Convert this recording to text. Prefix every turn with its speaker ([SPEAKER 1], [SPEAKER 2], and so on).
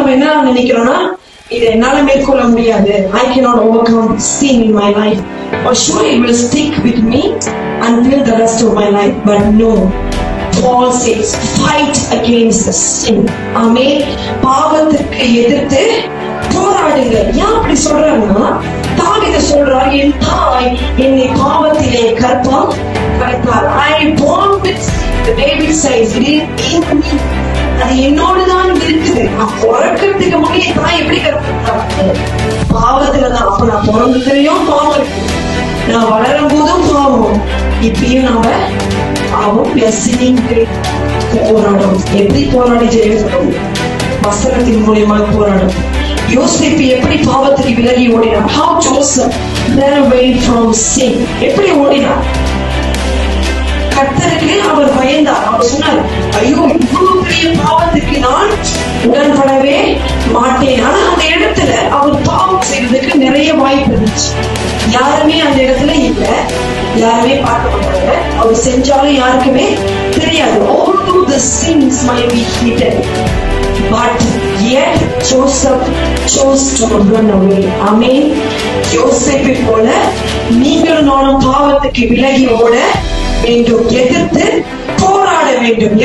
[SPEAKER 1] நம்ம என்ன நினைக்கிறோம்னா, இதை என்னால மேற்கொள்ள முடியாது. I cannot overcome sin in my life. Or sure it will stick with me until the rest of my life. But no. Paul says, fight against the sin. Amen. பாவத்துக்கு எதிர்த்து போராடுங்க. ஏன் அப்படி சொல்றாங்கன்னா, தாவீது சொல்றார், என் தாய் என்னை பாவத்திலே கற்பம் கரைத்தார். I born with sin. David says, it is in me. அது என்னோடுதான் இருக்குது. நான் பிறக்கிறதுக்கு முன்னே தாய் எப்படி கற்பம் பாவத்துலதான். அப்ப நான் பிறந்ததுலயும் பாவம் இருக்கு, நான் வளரும் போதும் பாவம், இப்பயும் நாம பாவம் போராடும். எப்படி போராடி ஜெயிக்கணும்? வசனத்தின் மூலியமா போராடும். யோசேப்பு எப்படி பாவத்துக்கு விலகி ஓடினார்? How Joseph ran away from sin. எப்படி ஓடினார்? கர்த்தருக்கு அவர் பயந்தார். அவர் சொன்னார், ஐயோ இவ்வளவு பெரிய பாவத்துக்கு நான் உடன்படவே மாட்டேன். ஆனா அந்த இடத்துல அவர் பாவம் செய்வதற்கு நிறைய வாய்ப்பு இருந்துச்சு. யாருமே அந்த இடத்துல இல்ல, யாருமே பார்க்க மாட்டாங்க. அவர் செஞ்சாலும் யாருக்குமே தெரியாது. Although the sins might be hidden, but yet Joseph chose to run away. Amen. யோசேப்பை போல நீங்களும் நானும் பாவத்துக்கு விலகி ஓட வேண்டும், எதிர்த்து போராட வேண்டும்.